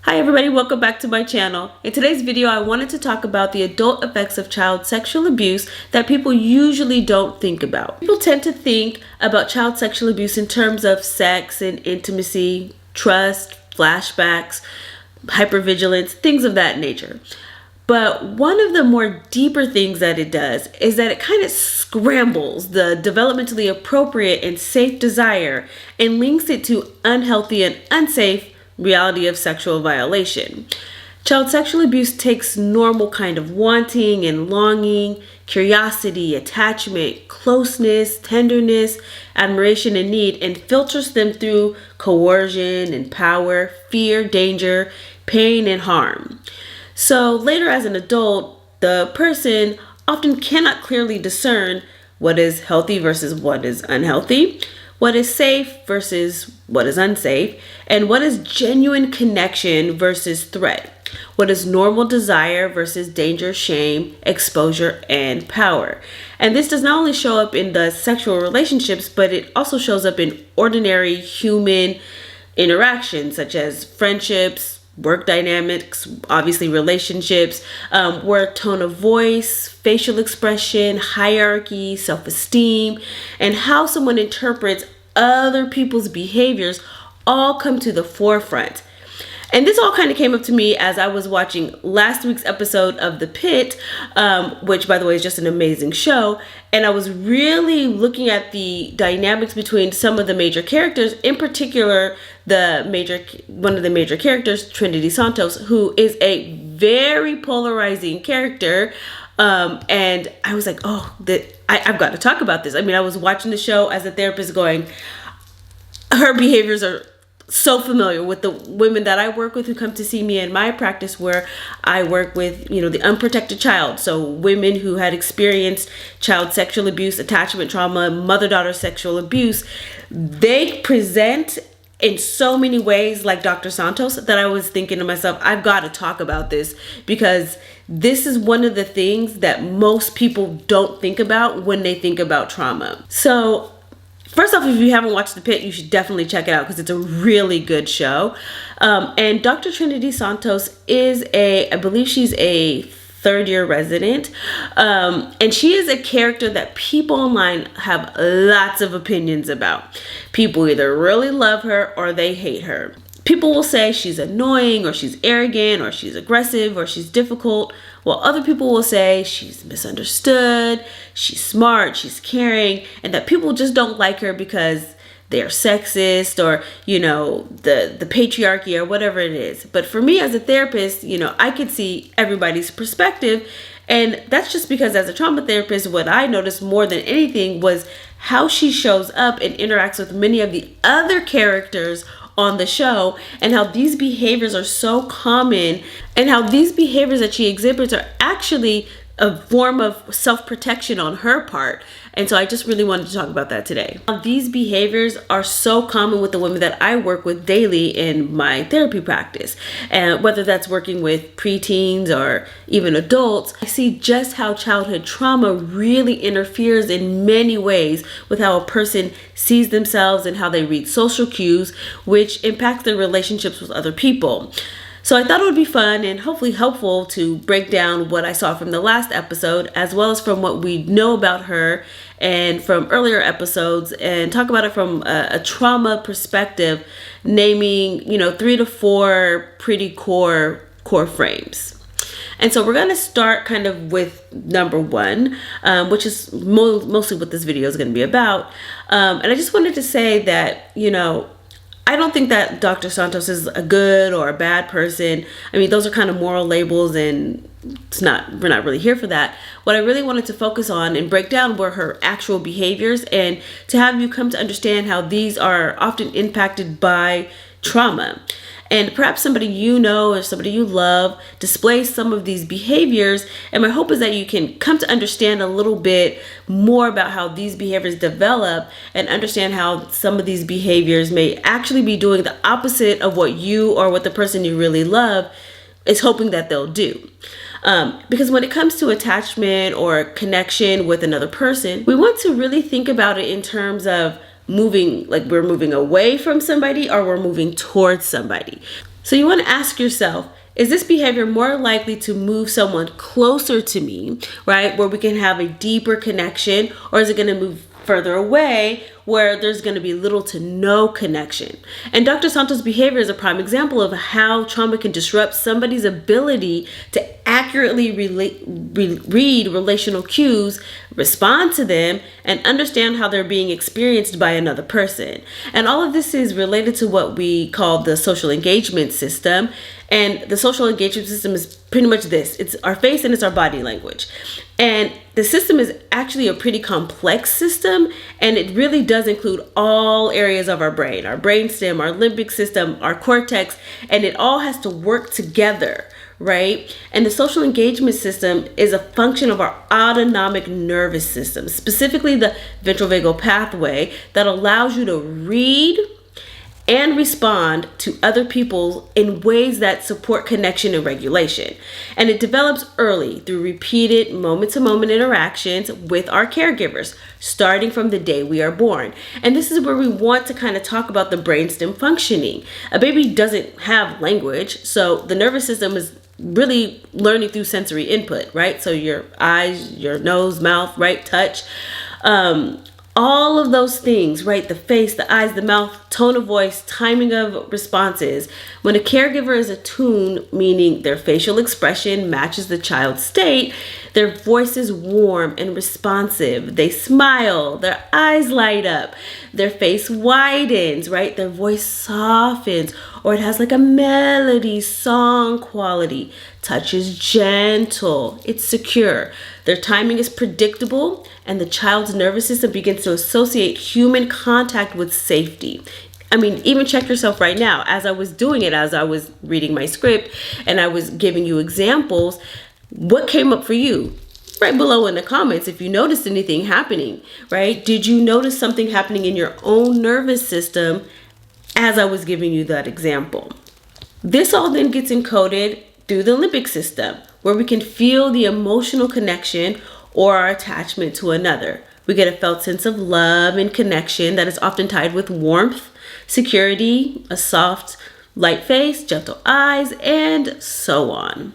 Hi everybody, welcome back to my channel. In today's video, I wanted to talk about the adult effects of child sexual abuse that people usually don't think about. People tend to think about child sexual abuse in terms of sex and intimacy, trust, flashbacks, hypervigilance, things of that nature. But one of the more deeper things that it does is that it kind of scrambles the developmentally appropriate and safe desire and links it to unhealthy and unsafe reality of sexual violation. Child sexual abuse takes normal kind of wanting and longing, curiosity, attachment, closeness, tenderness, admiration, and need, and filters them through coercion and power, fear, danger, pain, and harm. So later as an adult, the person often cannot clearly discern what is healthy versus what is unhealthy, what is safe versus what is unsafe, and what is genuine connection versus threat, what is normal desire versus danger, shame, exposure, and power. And this does not only show up in the sexual relationships, but it also shows up in ordinary human interactions such as friendships, work dynamics, obviously relationships, where tone of voice, facial expression, hierarchy, self-esteem, and how someone interprets other people's behaviors all come to the forefront. And this all kind of came up to me as I was watching last week's episode of the Pitt, which by the way is just an amazing show. And I was really looking at the dynamics between some of the major characters, in particular, one of the major characters, Trinity Santos, who is a very polarizing character. And I was like, I've got to talk about this. I mean, I was watching the show as a therapist going, her behaviors are so familiar with the women that I work with who come to see me in my practice, where I work with, the unprotected child. So women who had experienced child sexual abuse, attachment trauma, mother-daughter sexual abuse, they present in so many ways like Dr. Santos that I was thinking to myself, I've got to talk about this, because this is one of the things that most people don't think about when they think about trauma. So first off, if you haven't watched The Pitt, you should definitely check it out because it's a really good show. And Dr. Trinity Santos is I believe she's a third-year resident. And she is a character that people online have lots of opinions about. People either really love her or they hate her. People will say she's annoying, or she's arrogant, or she's aggressive, or she's difficult, while other people will say she's misunderstood, she's smart, she's caring, and that people just don't like her because they're sexist, or, the patriarchy, or whatever it is. But for me as a therapist, I could see everybody's perspective. And that's just because as a trauma therapist, what I noticed more than anything was how she shows up and interacts with many of the other characters on the show, and how these behaviors are so common, and how these behaviors that she exhibits are actually a form of self-protection on her part. And so I just really wanted to talk about that today. These behaviors are so common with the women that I work with daily in my therapy practice. And whether that's working with preteens or even adults, I see just how childhood trauma really interferes in many ways with how a person sees themselves and how they read social cues, which impacts their relationships with other people. So I thought it would be fun and hopefully helpful to break down what I saw from the last episode, as well as from what we know about her and from earlier episodes, and talk about it from a trauma perspective, naming, 3 to 4 pretty core frames. And so we're going to start kind of with number 1, which is mostly what this video is going to be about. And I just wanted to say that, I don't think that Dr. Santos is a good or a bad person. I mean, those are kind of moral labels, and we're not really here for that. What I really wanted to focus on and break down were her actual behaviors, and to have you come to understand how these are often impacted by trauma. And perhaps somebody you know or somebody you love displays some of these behaviors. And my hope is that you can come to understand a little bit more about how these behaviors develop, and understand how some of these behaviors may actually be doing the opposite of what you or what the person you really love is hoping that they'll do. Because when it comes to attachment or connection with another person, we want to really think about it in terms of moving, like we're moving away from somebody or we're moving towards somebody. So you want to ask yourself, is this behavior more likely to move someone closer to me, right, where we can have a deeper connection, or is it going to move further away where there's going to be little to no connection? And Dr. Santos' behavior is a prime example of how trauma can disrupt somebody's ability to accurately read relational cues, respond to them, and understand how they're being experienced by another person. And all of this is related to what we call the social engagement system. And the social engagement system is pretty much this. It's our face and it's our body language. And the system is actually a pretty complex system, and it really does include all areas of our brainstem, our limbic system, our cortex, and it all has to work together, right? And the social engagement system is a function of our autonomic nervous system, specifically the ventral vagal pathway that allows you to read and respond to other people in ways that support connection and regulation. And it develops early through repeated moment-to-moment interactions with our caregivers, starting from the day we are born. And this is where we want to kind of talk about the brainstem functioning. A baby doesn't have language, so the nervous system is really learning through sensory input, right? So your eyes, your nose, mouth, right, touch, all of those things, right? The face, the eyes, the mouth, tone of voice, timing of responses. When a caregiver is attuned, meaning their facial expression matches the child's state, their voice is warm and responsive. They smile, their eyes light up, their face widens, right? Their voice softens, or it has like a melody, song quality. Touch is gentle, it's secure. Their timing is predictable, and the child's nervous system begins to associate human contact with safety. I mean, even check yourself right now. As I was doing it, as I was reading my script and I was giving you examples, what came up for you? Right below in the comments if you noticed anything happening, right? Did you notice something happening in your own nervous system as I was giving you that example? This all then gets encoded through the limbic system, where we can feel the emotional connection or our attachment to another. We get a felt sense of love and connection that is often tied with warmth, security, a soft, light face, gentle eyes, and so on.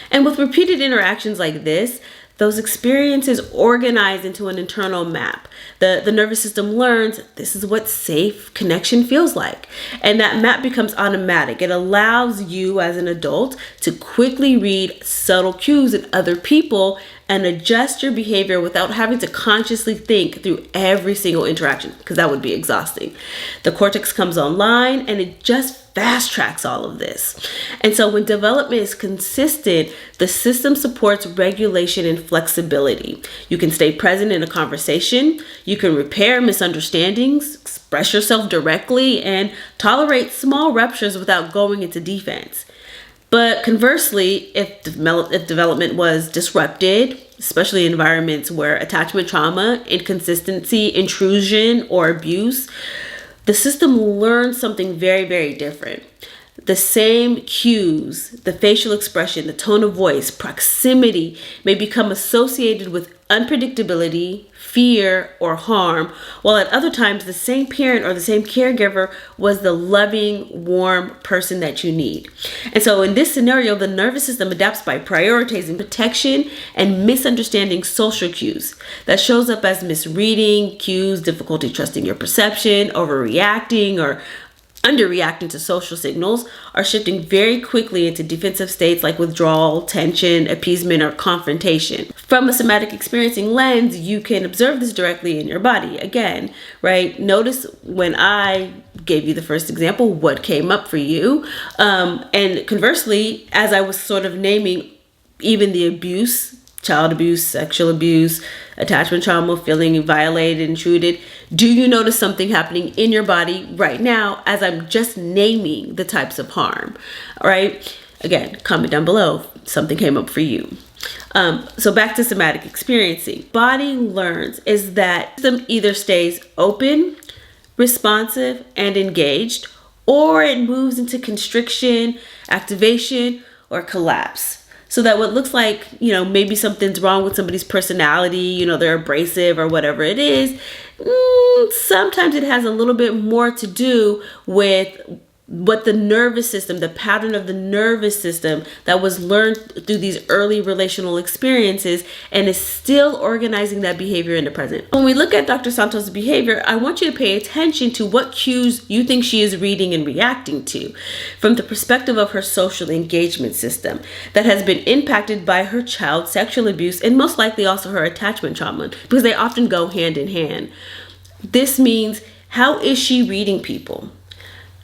And with repeated interactions like this, those experiences organize into an internal map. The nervous system learns this is what safe connection feels like. And that map becomes automatic. It allows you as an adult to quickly read subtle cues in other people and adjust your behavior without having to consciously think through every single interaction, because that would be exhausting. The cortex comes online and it just fast tracks all of this. And so when development is consistent, the system supports regulation and flexibility. You can stay present in a conversation, you can repair misunderstandings, express yourself directly, and tolerate small ruptures without going into defense. But conversely, if development was disrupted, especially in environments where attachment trauma, inconsistency, intrusion, or abuse, the system learns something very, very different. The same cues, the facial expression, the tone of voice, proximity may become associated with unpredictability, fear, or harm, while at other times the same parent or the same caregiver was the loving, warm person that you need. And so in this scenario, the nervous system adapts by prioritizing protection and misunderstanding social cues. That shows up as misreading cues, difficulty trusting your perception, overreacting, or underreacting to social signals, are shifting very quickly into defensive states like withdrawal, tension, appeasement, or confrontation. From a somatic experiencing lens, you can observe this directly in your body. Again, right? Notice when I gave you the first example, what came up for you. And conversely, as I was sort of naming even the abuse, child abuse, sexual abuse, attachment trauma, feeling violated, intruded, do you notice something happening in your body right now as I'm just naming the types of harm? All right. Again, comment down below if something came up for you. So back to somatic experiencing. Body learns is that system either stays open, responsive, and engaged, or it moves into constriction, activation, or collapse. So that what looks like, maybe something's wrong with somebody's personality, they're abrasive or whatever it is, sometimes it has a little bit more to do with what the nervous system, the pattern of the nervous system that was learned through these early relational experiences and is still organizing that behavior in the present. When we look at Dr. Santos' behavior, I want you to pay attention to what cues you think she is reading and reacting to from the perspective of her social engagement system that has been impacted by her child sexual abuse and most likely also her attachment trauma, because they often go hand in hand. This means, how is she reading people?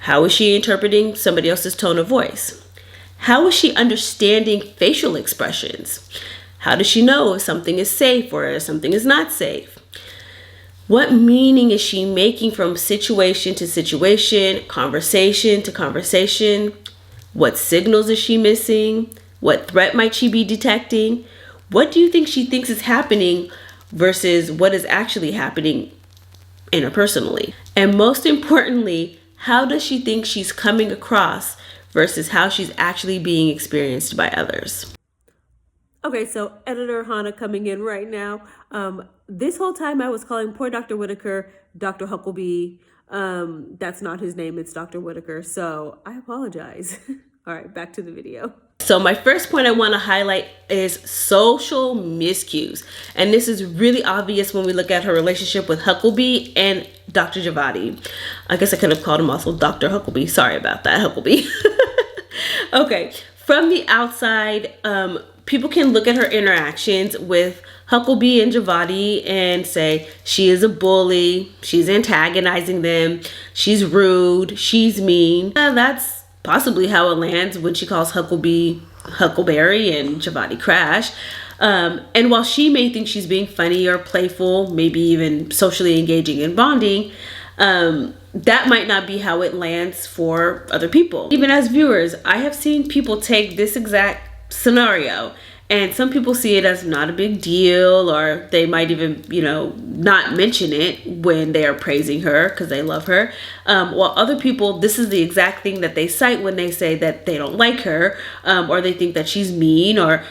How is she interpreting somebody else's tone of voice? How is she understanding facial expressions? How does she know if something is safe or if something is not safe? What meaning is she making from situation to situation, conversation to conversation? What signals is she missing? What threat might she be detecting? What do you think she thinks is happening versus what is actually happening interpersonally? And most importantly, how does she think she's coming across versus how she's actually being experienced by others? Okay, so editor Hannah coming in right now. This whole time I was calling poor Dr. Whitaker Dr. Huckleby. That's not his name, it's Dr. Whitaker. So I apologize. All right, back to the video. So my first point I want to highlight is social miscues. And this is really obvious when we look at her relationship with Huckleby and Dr. Javadi. I guess I could have called him also Dr. Huckleby. Sorry about that, Huckleby. Okay, from the outside, people can look at her interactions with Huckleby and Javadi and say she is a bully, she's antagonizing them, she's rude, she's mean. That's possibly how it lands when she calls Huckleby Huckleberry and Javadi Crash. And while she may think she's being funny or playful, maybe even socially engaging and bonding, that might not be how it lands for other people. Even as viewers, I have seen people take this exact scenario, and some people see it as not a big deal, or they might even, not mention it when they are praising her because they love her. While other people, this is the exact thing that they cite when they say that they don't like her, or they think that she's mean or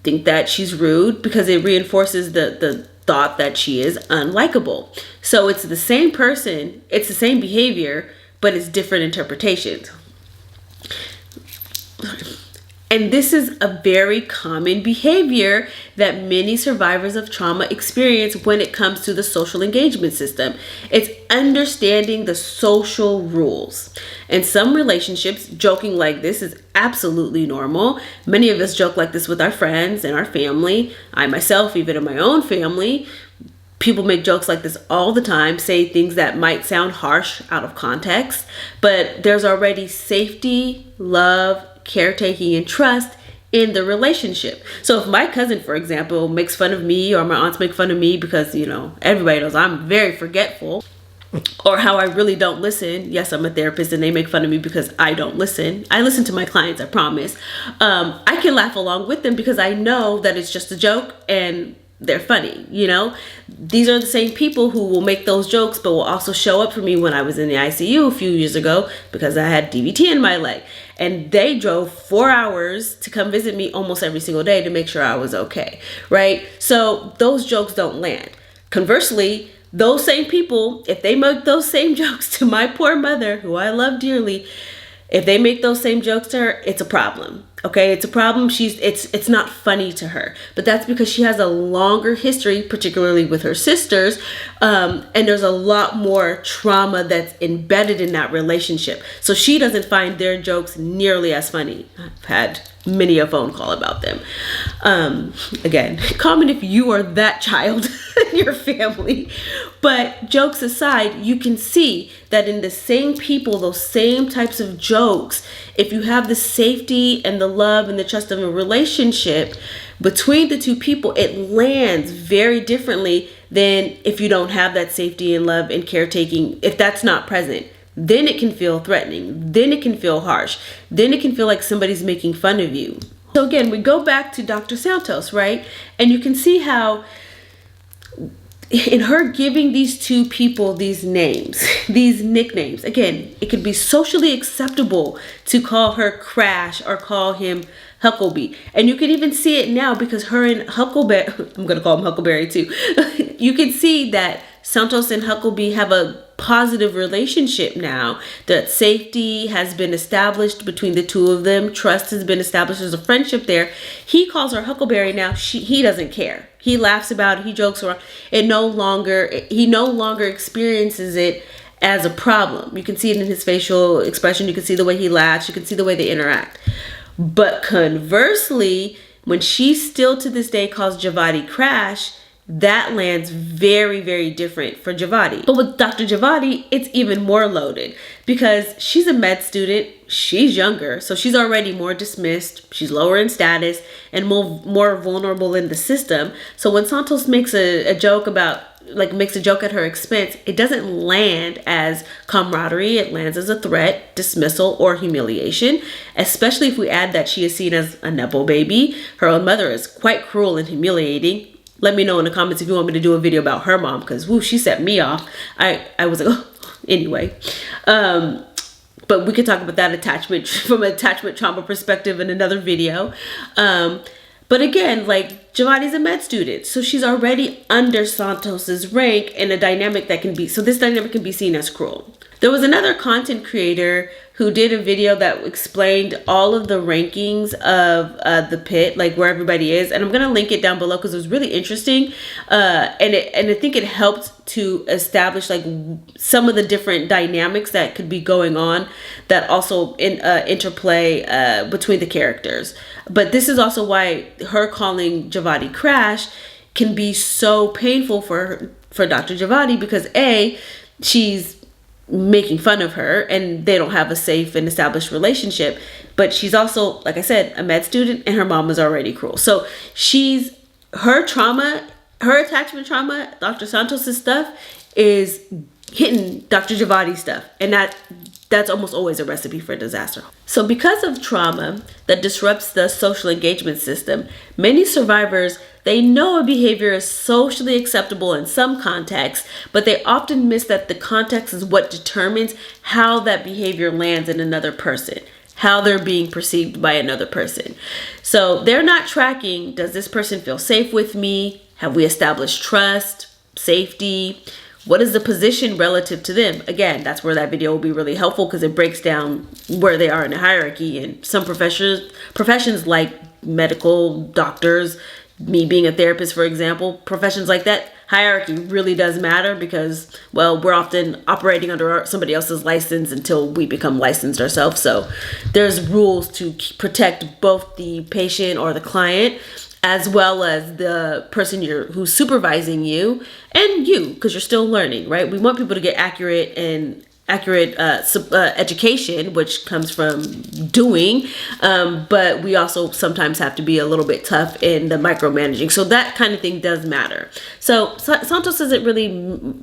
think that she's rude, because it reinforces the thought that she is unlikable. So it's the same person, it's the same behavior, but it's different interpretations. And this is a very common behavior that many survivors of trauma experience when it comes to the social engagement system. It's understanding the social rules. In some relationships, joking like this is absolutely normal. Many of us joke like this with our friends and our family. I myself, even in my own family, people make jokes like this all the time, say things that might sound harsh out of context, but there's already safety, love, caretaking, and trust in the relationship. So if my cousin, for example, makes fun of me, or my aunts make fun of me because, everybody knows I'm very forgetful, or how I really don't listen. Yes, I'm a therapist and they make fun of me because I don't listen. I listen to my clients, I promise. I can laugh along with them because I know that it's just a joke and they're funny. These are the same people who will make those jokes but will also show up for me when I was in the ICU a few years ago because I had DVT in my leg, and they drove 4 hours to come visit me almost every single day to make sure I was okay, right? So those jokes don't land. Conversely, those same people, if they make those same jokes to my poor mother, who I love dearly, if they make those same jokes to her, it's a problem. Okay, it's a problem. It's not funny to her, but that's because she has a longer history, particularly with her sisters, and there's a lot more trauma that's embedded in that relationship. So she doesn't find their jokes nearly as funny. I've had many a phone call about them. Again, comment if you are that child in your family. But jokes aside, you can see that in the same people, those same types of jokes, if you have the safety and the love and the trust of a relationship between the two people, it lands very differently than if you don't have that safety and love and caretaking. If that's not present, then it can feel threatening. Then it can feel harsh. Then it can feel like somebody's making fun of you. So again, we go back to Dr. Santos, right? And you can see how in her giving these two people these names, these nicknames, again, it could be socially acceptable to call her Crash or call him Huckleby. And you can even see it now because her and Huckleberry, I'm going to call him Huckleberry too. You can see that Santos and Huckabee have a positive relationship now, that safety has been established between the two of them, trust has been established, there's a friendship there. He calls her Huckleberry now. He doesn't care. He laughs about it, he jokes around. He no longer experiences it as a problem. You can see it in his facial expression, you can see the way he laughs, you can see the way they interact. But conversely, when she still to this day calls Javadi Crash, that lands very, very different for Javadi. But with Dr. Javadi, it's even more loaded because she's a med student, she's younger, so she's already more dismissed, she's lower in status, and more vulnerable in the system. So when Santos makes a joke at her expense, it doesn't land as camaraderie, it lands as a threat, dismissal, or humiliation, especially if we add that she is seen as a Nepo baby. Her own mother is quite cruel and humiliating. Let me know in the comments if you want me to do a video about her mom, because woo, she set me off. I was like, oh, anyway. But we could talk about that attachment from an attachment trauma perspective in another video. But again, like, Javadi's a med student, so she's already under Santos's rank in a dynamic that can be, so this dynamic can be seen as cruel. There was another content creator who did a video that explained all of the rankings of the Pitt, like where everybody is. And I'm going to link it down below because it was really interesting. And I think it helped to establish like some of the different dynamics that could be going on that also interplay between the characters. But this is also why her calling Javadi Crash can be so painful for Dr. Javadi, because A, she's making fun of her and they don't have a safe and established relationship, but she's also, like I said, a med student and her mom is already cruel. So her attachment trauma, Dr. Santos's stuff is hitting Dr. Javadi's stuff, and that's almost always a recipe for disaster. So because of trauma that disrupts the social engagement system, many survivors, they know a behavior is socially acceptable in some contexts, but they often miss that the context is what determines how that behavior lands in another person, how they're being perceived by another person. So they're not tracking, does this person feel safe with me? Have we established trust, safety? What is the position relative to them? Again, that's where that video will be really helpful because it breaks down where they are in the hierarchy. And some professions like medical, doctors, me being a therapist, for example, professions like that, hierarchy really does matter because, well, we're often operating under somebody else's license until we become licensed ourselves. So there's rules to protect both the patient or the client as well as the person who's supervising you and you, because you're still learning, right? We want people to get accurate education, which comes from doing, but we also sometimes have to be a little bit tough in the micromanaging. So that kind of thing does matter. So Santos isn't really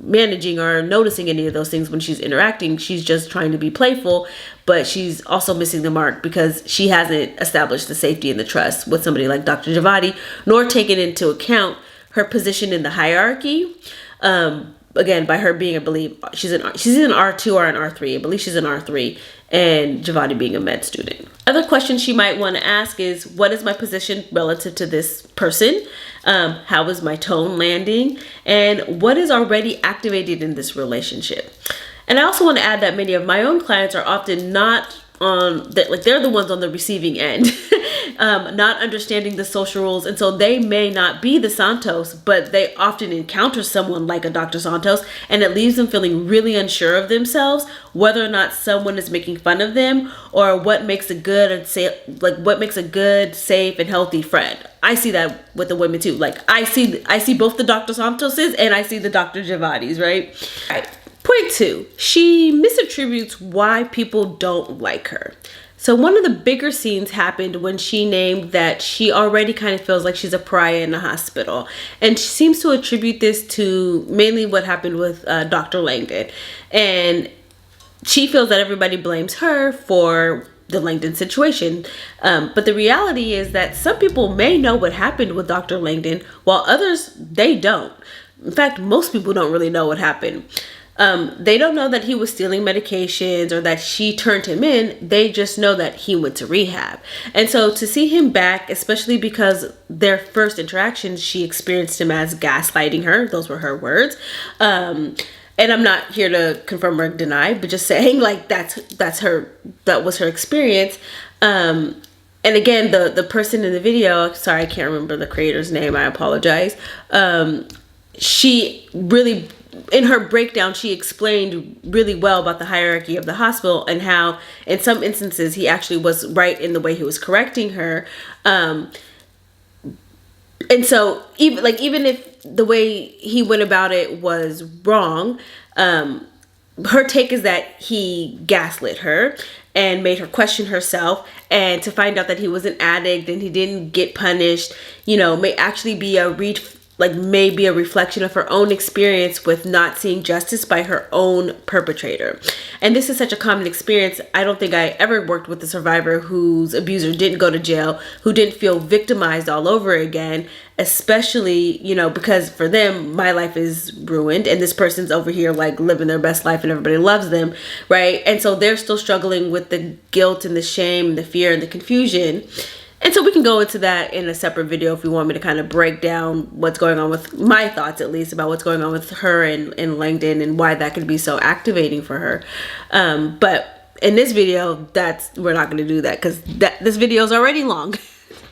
managing or noticing any of those things when she's interacting. She's just trying to be playful, but she's also missing the mark because she hasn't established the safety and the trust with somebody like Dr. Javadi, nor taken into account her position in the hierarchy. Again, by her being, I believe, she's in R2 or an R3. I believe she's in R3, and Javadi being a med student. Other questions she might want to ask is, what is my position relative to this person? How is my tone landing? And what is already activated in this relationship? And I also want to add that many of my own clients are often not they're the ones on the receiving end, not understanding the social rules. And so they may not be the Santos, but they often encounter someone like a Dr. Santos, and it leaves them feeling really unsure of themselves, whether or not someone is making fun of them or what makes a good, safe and healthy friend. I see that with the women too. Like I see both the Dr. Santoses and I see the Dr. Javadis, right? All right. Point 2, she misattributes why people don't like her. So one of the bigger scenes happened when she named that she already kind of feels like she's a pariah in the hospital. And she seems to attribute this to mainly what happened with Dr. Langdon. And she feels that everybody blames her for the Langdon situation. But the reality is that some people may know what happened with Dr. Langdon, while others, they don't. In fact, most people don't really know what happened. They don't know that he was stealing medications or that she turned him in. They just know that he went to rehab. And so to see him back, especially because their first interactions, she experienced him as gaslighting her. Those were her words. And I'm not here to confirm or deny, but just saying like that was her experience. And again, the person in the video, sorry, I can't remember the creator's name, I apologize. She really, in her breakdown, she explained really well about the hierarchy of the hospital and how in some instances he actually was right in the way he was correcting her. And so even if the way he went about it was wrong, her take is that he gaslit her and made her question herself, and to find out that he was an addict and he didn't get punished, may actually be maybe a reflection of her own experience with not seeing justice by her own perpetrator. And this is such a common experience. I don't think I ever worked with a survivor whose abuser didn't go to jail, who didn't feel victimized all over again, especially, because for them, my life is ruined and this person's over here like living their best life and everybody loves them, right? And so they're still struggling with the guilt and the shame and the fear and the confusion. And so we can go into that in a separate video if you want me to kind of break down what's going on with my thoughts, at least, about what's going on with her and Langdon and why that could be so activating for her. But in this video, we're not going to do that because this video is already long.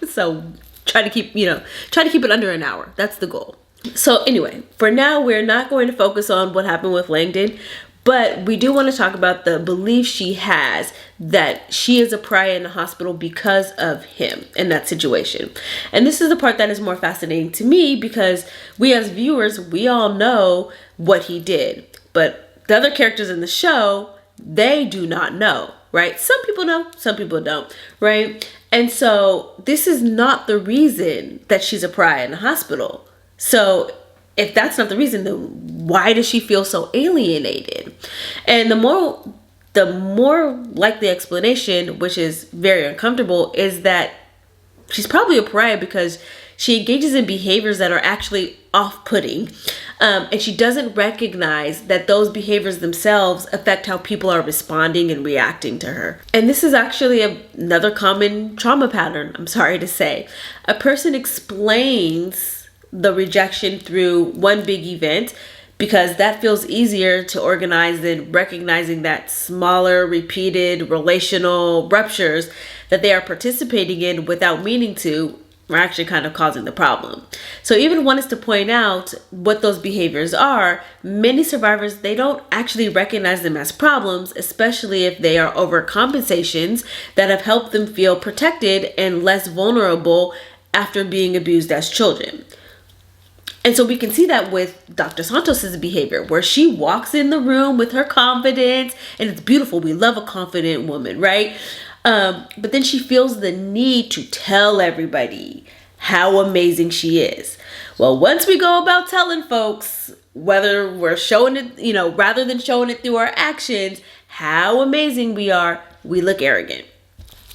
So try to keep it under an hour. That's the goal. So anyway, for now, we're not going to focus on what happened with Langdon, but we do want to talk about the belief she has that she is a pariah in the hospital because of him in that situation. And this is the part that is more fascinating to me because we as viewers, we all know what he did. But the other characters in the show, they do not know, right? Some people know, some people don't, right? And so this is not the reason that she's a pariah in the hospital. So if that's not the reason, then why does she feel so alienated? And the more likely explanation, which is very uncomfortable, is that she's probably a pariah because she engages in behaviors that are actually off-putting. And she doesn't recognize that those behaviors themselves affect how people are responding and reacting to her. And this is actually another common trauma pattern, I'm sorry to say. A person explains the rejection through one big event because that feels easier to organize than recognizing that smaller, repeated relational ruptures that they are participating in without meaning to are actually kind of causing the problem. So even one is to point out what those behaviors are, many survivors, they don't actually recognize them as problems, especially if they are overcompensations that have helped them feel protected and less vulnerable after being abused as children. And so we can see that with Dr. Santos's behavior, where she walks in the room with her confidence, and it's beautiful. We love a confident woman, right? But then she feels the need to tell everybody how amazing she is. Well, once we go about telling folks, whether we're showing it, rather than showing it through our actions, how amazing we are, we look arrogant.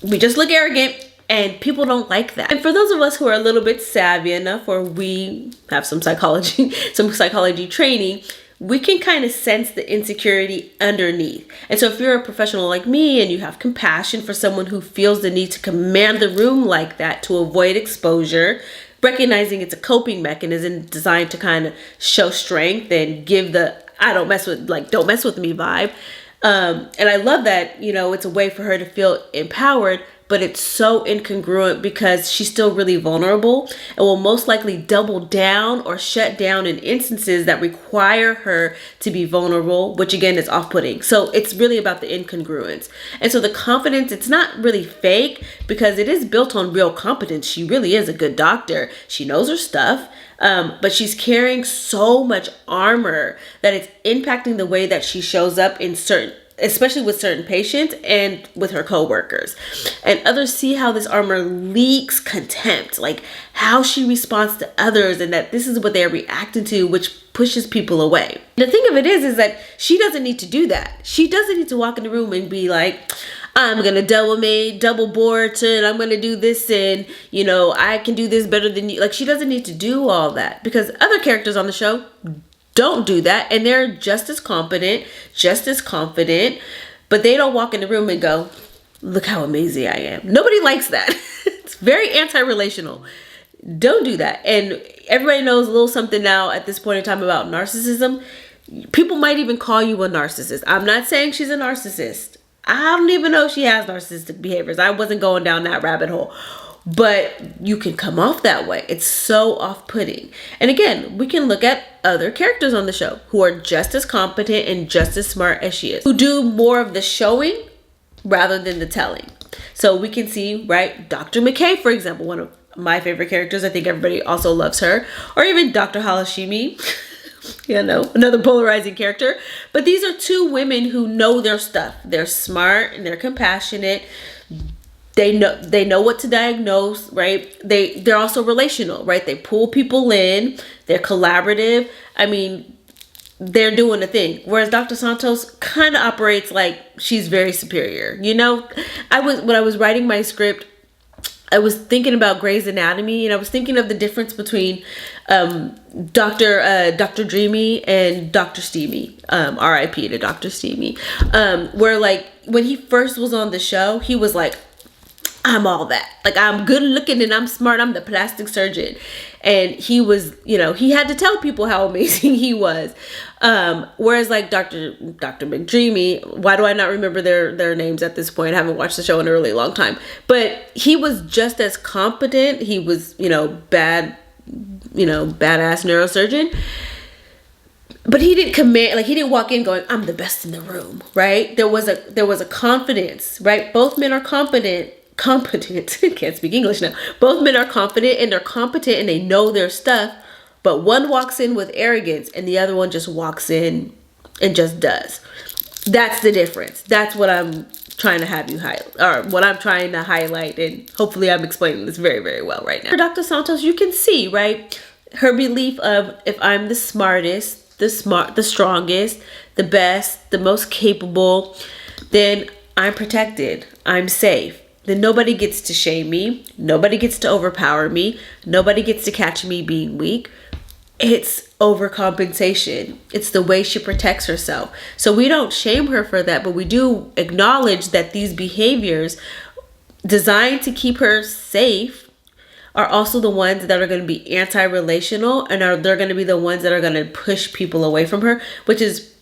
We just look arrogant. And people don't like that. And for those of us who are a little bit savvy enough, or we have some psychology training, we can kind of sense the insecurity underneath. And so if you're a professional like me and you have compassion for someone who feels the need to command the room like that to avoid exposure, recognizing it's a coping mechanism designed to kind of show strength and give the don't mess with me vibe. And I love that, it's a way for her to feel empowered, but it's so incongruent because she's still really vulnerable and will most likely double down or shut down in instances that require her to be vulnerable, which again is off-putting. So it's really about the incongruence. And so the confidence, it's not really fake because it is built on real competence. She really is a good doctor. She knows her stuff. But she's carrying so much armor that it's impacting the way that she shows up especially with certain patients and with her coworkers. And others see how this armor leaks contempt, like how she responds to others, and that this is what they're reacting to, which pushes people away. The thing of it is that she doesn't need to do that. She doesn't need to walk in the room and be like, I'm gonna double board and I'm gonna do this, and I can do this better than you. Like, she doesn't need to do all that because other characters on the show don't do that, and they're just as competent, just as confident, but they don't walk in the room and go, look how amazing I am. Nobody likes that. It's very anti-relational. Don't do that. And everybody knows a little something now at this point in time about narcissism. People might even call you a narcissist. I'm not saying she's a narcissist. I don't even know if she has narcissistic behaviors. I wasn't going down that rabbit hole. But you can come off that way. It's so off-putting. And again, we can look at other characters on the show who are just as competent and just as smart as she is, who do more of the showing rather than the telling. So we can see, right, Dr. McKay, for example, one of my favorite characters. I think everybody also loves her. Or even Dr. Halashimi, you know, another polarizing character. But these are two women who know their stuff. They're smart and they're compassionate. They know what to diagnose, right? They're also relational, right? They pull people in. They're collaborative. I mean, they're doing a thing. Whereas Dr. Santos kind of operates like she's very superior. You know, when I was writing my script, I was thinking about Grey's Anatomy, and I was thinking of the difference between Dr. Dreamy and Dr. Steamy, R.I.P. to Dr. Steamy, where like when he first was on the show, he was like, I'm all that. Like, I'm good looking and I'm smart. I'm the plastic surgeon. And he was, you know, he had to tell people how amazing he was. Whereas like Dr. McDreamy, why do I not remember their names at this point? I haven't watched the show in a really long time. But he was just as competent. He was, badass neurosurgeon. But he didn't command, like he didn't walk in going, I'm the best in the room, right? There was a confidence, right? Both men are competent, can't speak English now. Both men are confident and they're competent and they know their stuff, but one walks in with arrogance and the other one just walks in and just does. That's the difference. That's what I'm trying to have you highlight, or what I'm trying to highlight, and hopefully I'm explaining this very, very well right now. For Dr. Santos, you can see, right, her belief of if I'm the smartest, the strongest, the best, the most capable, then I'm protected, I'm safe. Then nobody gets to shame me. Nobody gets to overpower me. Nobody gets to catch me being weak. It's overcompensation. It's the way she protects herself. So we don't shame her for that, but we do acknowledge that these behaviors designed to keep her safe are also the ones that are going to be anti-relational, and they're going to be the ones that are going to push people away from her, which is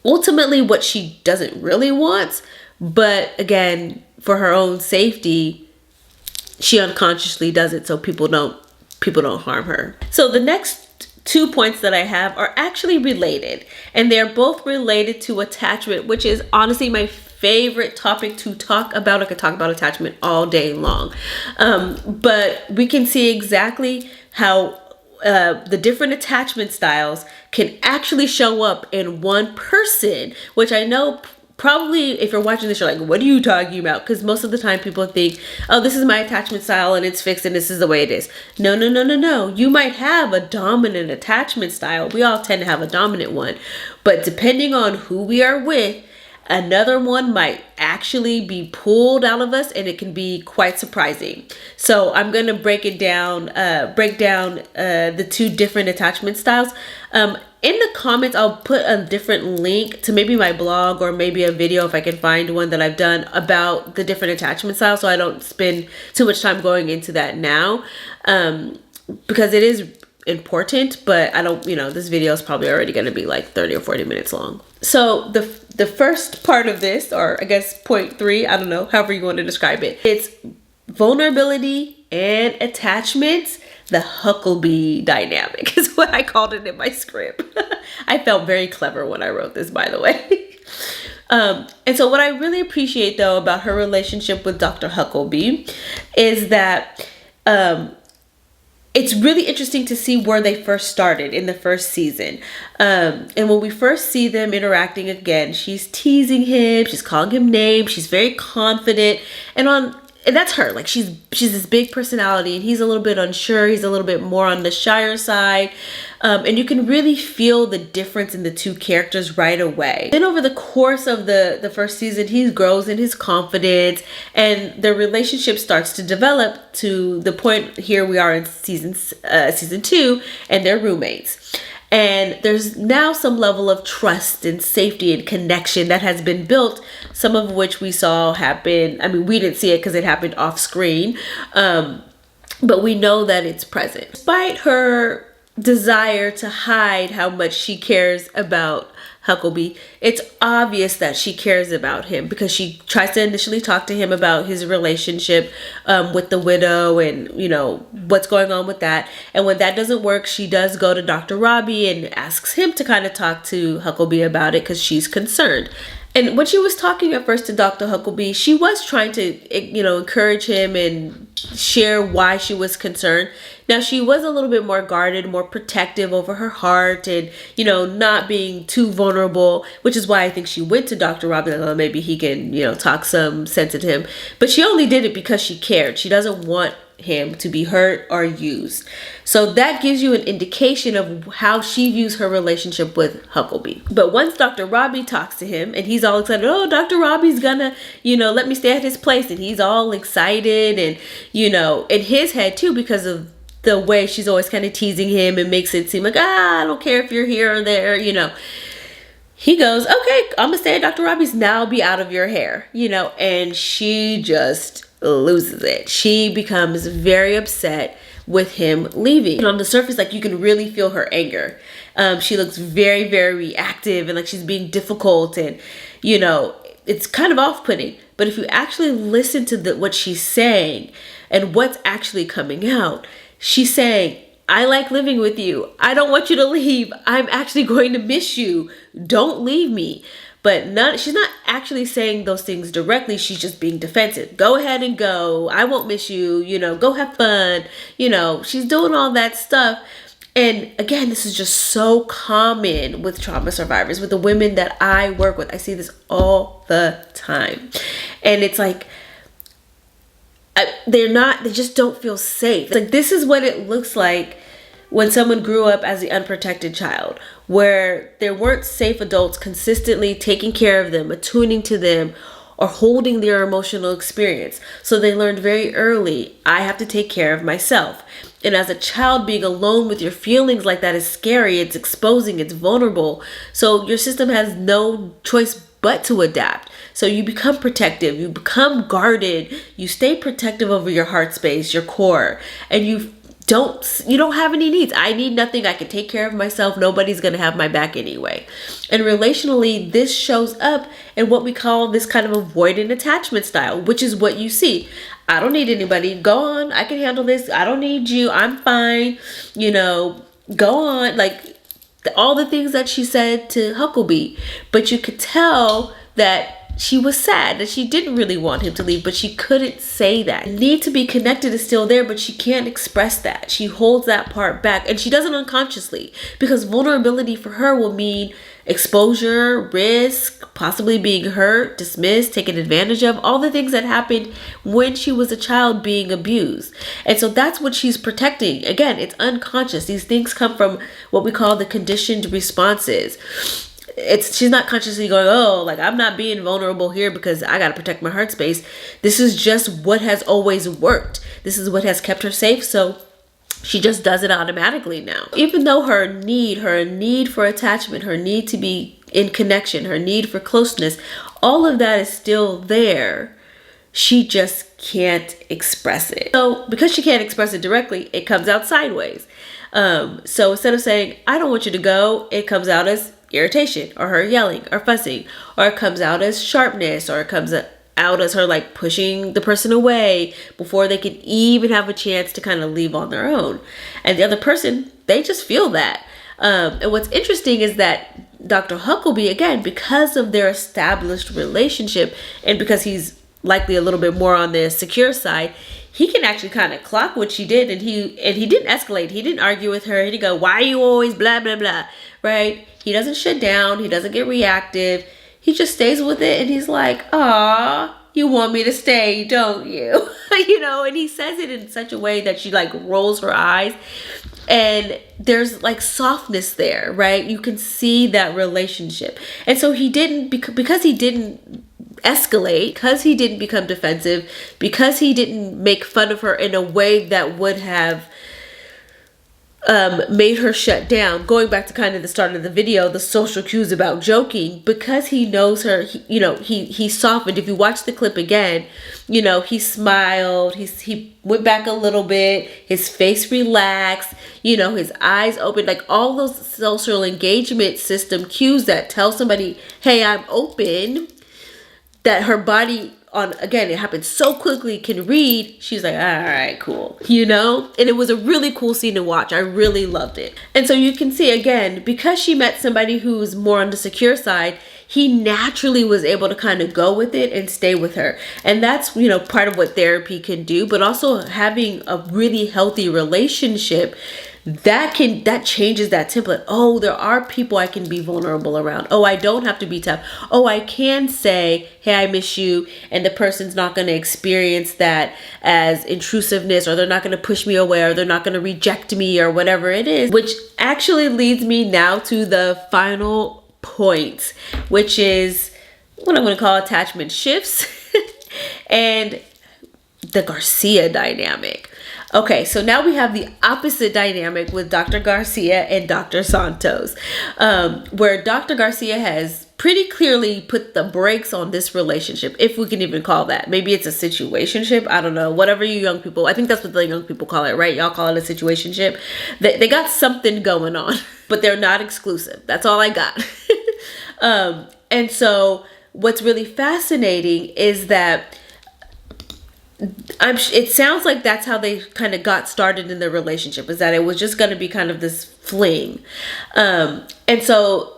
ultimately what she doesn't really want. But again, for her own safety, she unconsciously does it so people don't harm her. So the next 2 points that I have are actually related, and they're both related to attachment, which is honestly my favorite topic to talk about. I could talk about attachment all day long. But we can see exactly how the different attachment styles can actually show up in one person, which I know probably if you're watching this, you're like, what are you talking about? Because most of the time people think, oh, this is my attachment style and it's fixed and this is the way it is. No. You might have a dominant attachment style. We all tend to have a dominant one. But depending on who we are with, another one might actually be pulled out of us, and it can be quite surprising. So I'm going to break down the two different attachment styles. In the comments, I'll put a different link to maybe my blog or maybe a video if I can find one that I've done about the different attachment styles, so I don't spend too much time going into that now, because it is important, but I don't, this video is probably already going to be like 30 or 40 minutes long. So the first part of this, or I guess point 3, I don't know, however you want to describe it, it's vulnerability and attachments. The Huckabee dynamic is what I called it in my script. I felt very clever when I wrote this, by the way. And so what I really appreciate though about her relationship with Dr. Huckabee is that it's really interesting to see where they first started in the first season. And when we first see them interacting again, she's teasing him, she's calling him names, she's very confident, and that's her. Like she's this big personality, and he's a little bit unsure. He's a little bit more on the shyer side. And you can really feel the difference in the two characters right away. Then over the course of the first season, he grows in his confidence, and their relationship starts to develop to the point here we are in season 2, and they're roommates. And there's now some level of trust and safety and connection that has been built, some of which we saw happen. I mean, we didn't see it because it happened off screen, but we know that it's present. Despite her desire to hide how much she cares about Huckabee, it's obvious that she cares about him, because she tries to initially talk to him about his relationship with the widow and, you know, what's going on with that. And when that doesn't work, she does go to Dr. Robbie and asks him to kind of talk to Huckabee about it because she's concerned. And when she was talking at first to Dr. Huckabee, she was trying to, you know, encourage him and share why she was concerned. Now, she was a little bit more guarded, more protective over her heart and, you know, not being too vulnerable, which is why I think she went to Dr. Robbie, like, oh, maybe he can, you know, talk some sense into him. But she only did it because she cared. She doesn't want him to be hurt or used. So that gives you an indication of how she views her relationship with Huckabee. But once Dr. Robbie talks to him and he's all excited, oh, Dr. Robbie's gonna, you know, let me stay at his place, and he's all excited and, you know, in his head too, because of the way she's always kind of teasing him and makes it seem like, I don't care if you're here or there, you know. He goes, okay, I'm gonna stay at Dr. Robbie's, now I'll be out of your hair, you know, and she just loses it. She becomes very upset with him leaving. And on the surface, like, you can really feel her anger. She looks very, very reactive and like she's being difficult, and, you know, it's kind of off-putting. But if you actually listen to what she's saying and what's actually coming out, she's saying, I like living with you. I don't want you to leave. I'm actually going to miss you. Don't leave me. But she's not actually saying those things directly. She's just being defensive. Go ahead and go. I won't miss you. You know, go have fun. You know, she's doing all that stuff. And again, this is just so common with trauma survivors, with the women that I work with. I see this all the time. And it's like, they just don't feel safe. Like, this is what it looks like when someone grew up as the unprotected child, where there weren't safe adults consistently taking care of them, attuning to them, or holding their emotional experience. So they learned very early, I have to take care of myself. And as a child, being alone with your feelings like that is scary. It's exposing, it's vulnerable. So your system has no choice but to adapt. So you become protective, you become guarded, you stay protective over your heart space, your core, and you don't have any needs. I need nothing. I can take care of myself. Nobody's going to have my back anyway. And relationally, this shows up in what we call this kind of avoidant attachment style, which is what you see. I don't need anybody. Go on. I can handle this. I don't need you. I'm fine. You know, go on. Like, all the things that she said to Huckabee. But you could tell that she was sad, that she didn't really want him to leave, but she couldn't say that. The need to be connected is still there, but she can't express that. She holds that part back, and she does it unconsciously, because vulnerability for her will mean exposure, risk, possibly being hurt, dismissed, taken advantage of, all the things that happened when she was a child being abused. And so that's what she's protecting. Again, it's unconscious. These things come from what we call the conditioned responses. She's not consciously going, oh, like, I'm not being vulnerable here because I got to protect my heart space. This is just what has always worked. This is what has kept her safe. So she just does it automatically now. Even though her need for attachment, her need to be in connection, her need for closeness, all of that is still there. She just can't express it. So because she can't express it directly, it comes out sideways. So instead of saying, I don't want you to go, it comes out as irritation, or her yelling or fussing, or it comes out as sharpness, or it comes out as her like pushing the person away before they can even have a chance to kind of leave on their own. And the other person, they just feel that. And what's interesting is that Dr. Huckabee, again, because of their established relationship, and because he's likely a little bit more on the secure side, he can actually kind of clock what she did, and he didn't escalate. He didn't argue with her. He didn't go, why are you always blah, blah, blah, right? He doesn't shut down. He doesn't get reactive. He just stays with it, and he's like, aw, you want me to stay, don't you? You know, and he says it in such a way that she like rolls her eyes, and there's like softness there, right? You can see that relationship. And so he didn't, because he didn't escalate, because he didn't become defensive, because he didn't make fun of her in a way that would have made her shut down. Going back to kind of the start of the video, the social cues about joking, because he knows her, he softened. If you watch the clip again, he smiled, he went back a little bit, his face relaxed, his eyes opened, like all those social engagement system cues that tell somebody, hey, I'm open, that her body, again, it happened so quickly, can read. She's like, all right, cool. And it was a really cool scene to watch. I really loved it. And so you can see, again, because she met somebody who's more on the secure side, he naturally was able to kind of go with it and stay with her. And that's, part of what therapy can do, but also having a really healthy relationship that changes that template. Oh, there are people I can be vulnerable around. Oh, I don't have to be tough. Oh, I can say, hey, I miss you, and the person's not going to experience that as intrusiveness, or they're not going to push me away, or they're not going to reject me, or whatever it is. Which actually leads me now to the final point, which is what I'm going to call attachment shifts and the Garcia dynamic. Okay, so now we have the opposite dynamic with Dr. Garcia and Dr. Santos, where Dr. Garcia has pretty clearly put the brakes on this relationship, if we can even call that. Maybe it's a situationship. I don't know. Whatever you young people, I think that's what the young people call it, right? Y'all call it a situationship. They got something going on, but they're not exclusive. That's all I got. And so what's really fascinating is that it sounds like that's how they kind of got started in their relationship, is that it was just going to be kind of this fling. And so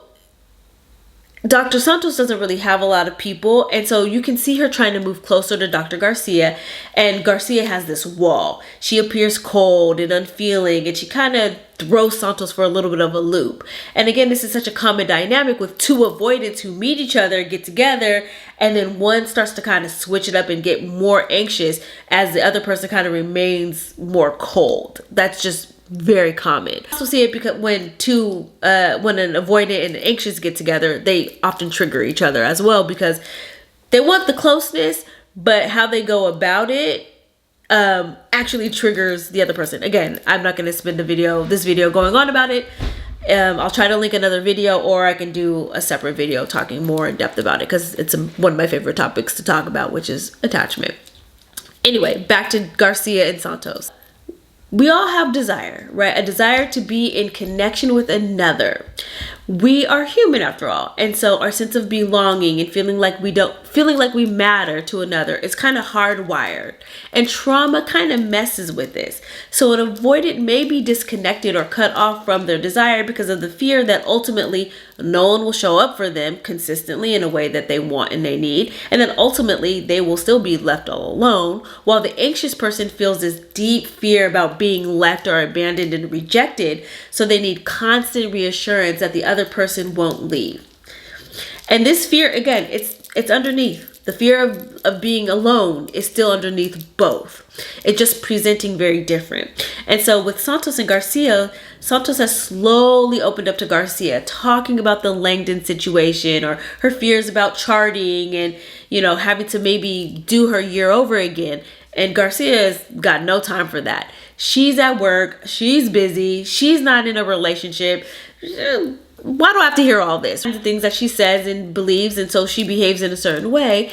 Dr. Santos doesn't really have a lot of people. And so you can see her trying to move closer to Dr. Garcia. And Garcia has this wall. She appears cold and unfeeling, and she kind of throws Santos for a little bit of a loop. And again, this is such a common dynamic with two avoidants who meet each other, get together, and then one starts to kind of switch it up and get more anxious as the other person kind of remains more cold. That's just very common. I also see it because when an avoidant and an anxious get together, they often trigger each other as well, because they want the closeness, but how they go about it actually triggers the other person. Again, I'm not going to spend this video going on about it. I'll try to link another video, or I can do a separate video talking more in depth about it, because it's one of my favorite topics to talk about, which is attachment. Anyway, back to Garcia and Santos. We all have desire, right? A desire to be in connection with another. We are human after all. And so our sense of belonging and feeling like we matter to another is kind of hardwired. And trauma kind of messes with this. So an avoidant may be disconnected or cut off from their desire because of the fear that ultimately no one will show up for them consistently in a way that they want and they need. And then ultimately they will still be left all alone, while the anxious person feels this deep fear about being left or abandoned and rejected. So they need constant reassurance that the other person won't leave. And this fear, again, it's underneath. The fear of being alone is still underneath both. It's just presenting very different. And so with Santos and Garcia, Santos has slowly opened up to Garcia, talking about the Langdon situation or her fears about charting and, having to maybe do her year over again. And Garcia's got no time for that. She's at work. She's busy. She's not in a relationship. Why do I have to hear all this? The things that she says and believes, and so she behaves in a certain way.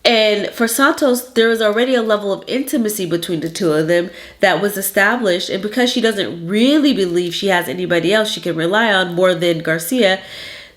And for Santos, there is already a level of intimacy between the two of them that was established. And because she doesn't really believe she has anybody else she can rely on more than Garcia,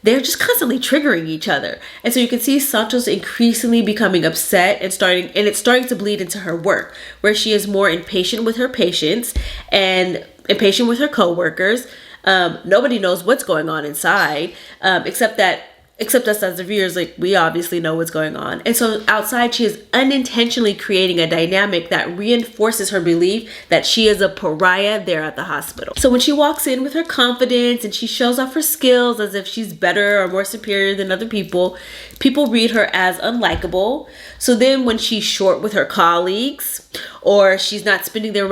they're just constantly triggering each other. And so you can see Santos increasingly becoming upset and it's starting to bleed into her work, where she is more impatient with her patients and impatient with her coworkers. Nobody knows what's going on inside, except us as the viewers. Like, we obviously know what's going on. And so outside, she is unintentionally creating a dynamic that reinforces her belief that she is a pariah there at the hospital. So when she walks in with her confidence and she shows off her skills as if she's better or more superior than other people, people read her as unlikable. So then when she's short with her colleagues, or she's not spending the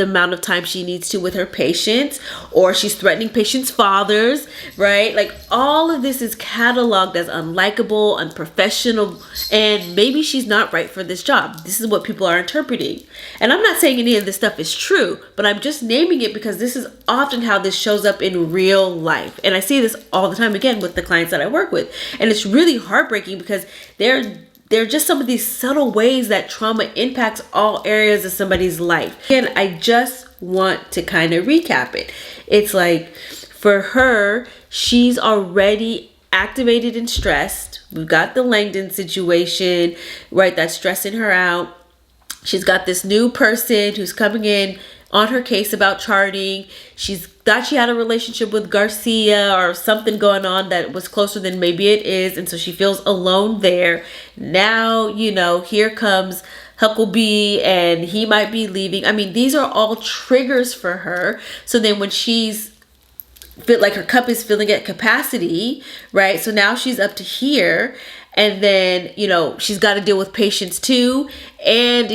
amount of time she needs to with her patients, or she's threatening patients' fathers, right? Like, all of this is catapulted cataloged as unlikable, unprofessional, and maybe she's not right for this job. This is what people are interpreting. And I'm not saying any of this stuff is true, but I'm just naming it because this is often how this shows up in real life. And I see this all the time, again, with the clients that I work with. And it's really heartbreaking because they're just some of these subtle ways that trauma impacts all areas of somebody's life. And I just want to kind of recap it. It's like, for her, she's already activated and stressed. We've got the Langdon situation, right? That's stressing her out. She's got this new person who's coming in on her case about charting. She's thought she had a relationship with Garcia or something going on that was closer than maybe it is. And so she feels alone there. Now, here comes Huckabee and he might be leaving. I mean, these are all triggers for her. So then when she's feel like her cup is filling at capacity, right? So now she's up to here, and then she's got to deal with patients too, and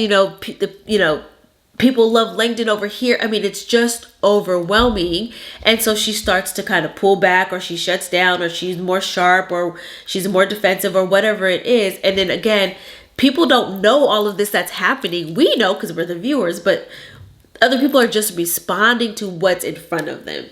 people love Langdon over here. I mean, it's just overwhelming. And so she starts to kind of pull back, or she shuts down, or she's more sharp, or she's more defensive, or whatever it is. And then again, people don't know all of this that's happening. We know because we're the viewers, but other people are just responding to what's in front of them.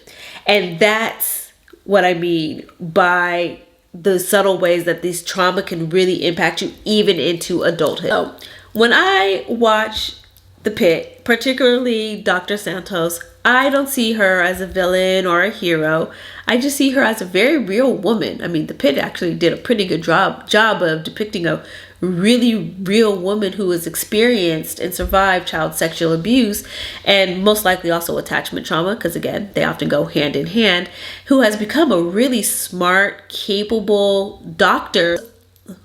And that's what I mean by the subtle ways that these trauma can really impact you even into adulthood. So when I watch the Pitt, particularly Dr. Santos, I don't see her as a villain or a hero. I just see her as a very real woman. I mean, the Pitt actually did a pretty good job of depicting a really real woman who has experienced and survived child sexual abuse, and most likely also attachment trauma, because again, they often go hand in hand, who has become a really smart, capable doctor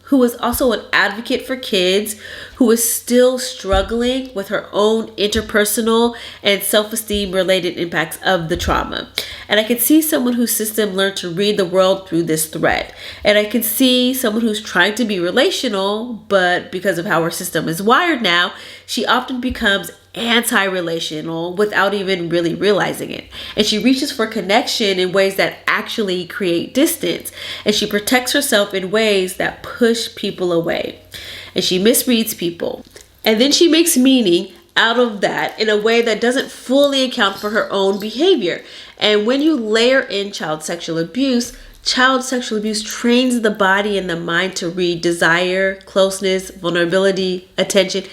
who is also an advocate for kids, who is still struggling with her own interpersonal and self-esteem related impacts of the trauma. And I can see someone whose system learned to read the world through this thread. And I can see someone who's trying to be relational, but because of how her system is wired now, she often becomes anti-relational without even really realizing it. And she reaches for connection in ways that actually create distance. And she protects herself in ways that push people away. And she misreads people. And then she makes meaning out of that in a way that doesn't fully account for her own behavior. And when you layer in child sexual abuse trains the body and the mind to read desire, closeness, vulnerability, attention,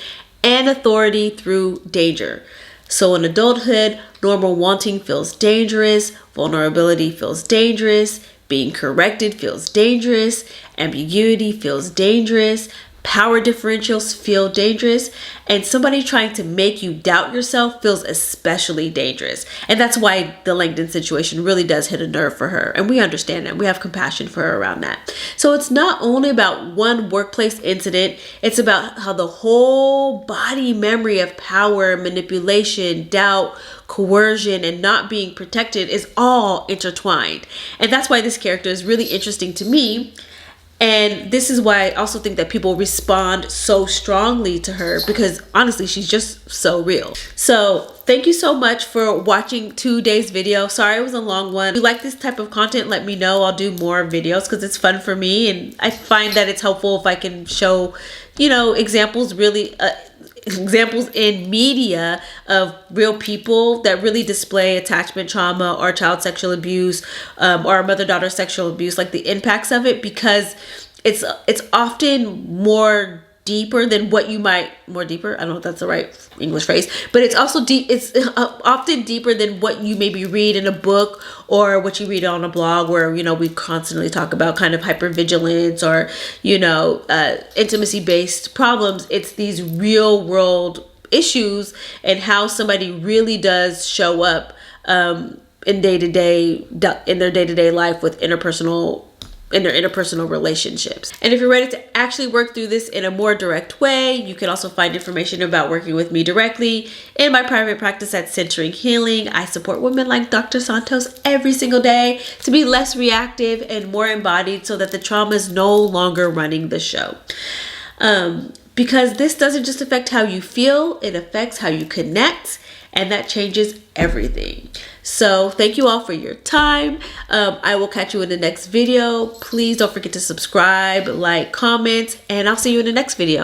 and authority through danger. So in adulthood, normal wanting feels dangerous, vulnerability feels dangerous, being corrected feels dangerous, ambiguity feels dangerous, power differentials feel dangerous, and somebody trying to make you doubt yourself feels especially dangerous. And that's why the Langdon situation really does hit a nerve for her. And we understand that. We have compassion for her around that. So it's not only about one workplace incident, it's about how the whole body memory of power, manipulation, doubt, coercion, and not being protected is all intertwined. And that's why this character is really interesting to me. And this is why I also think that people respond so strongly to her, because honestly, she's just so real. So thank you so much for watching today's video. Sorry it was a long one. If you like this type of content, let me know. I'll do more videos because it's fun for me. And I find that it's helpful if I can show, examples in media of real people that really display attachment trauma or child sexual abuse or mother-daughter sexual abuse, like the impacts of it, because it's often more deeper than what you might, I don't know if that's the right English phrase, but it's also deep. It's often deeper than what you maybe read in a book or what you read on a blog where, we constantly talk about kind of hypervigilance or, intimacy based problems. It's these real world issues and how somebody really does show up in their day-to-day life with in their interpersonal relationships. And if you're ready to actually work through this in a more direct way, you can also find information about working with me directly in my private practice at Centering Healing. I support women like Dr. Santos every single day to be less reactive and more embodied so that the trauma is no longer running the show. Because this doesn't just affect how you feel, it affects how you connect and that changes everything. So thank you all for your time. I will catch you in the next video. Please don't forget to subscribe, like, comment, and I'll see you in the next video.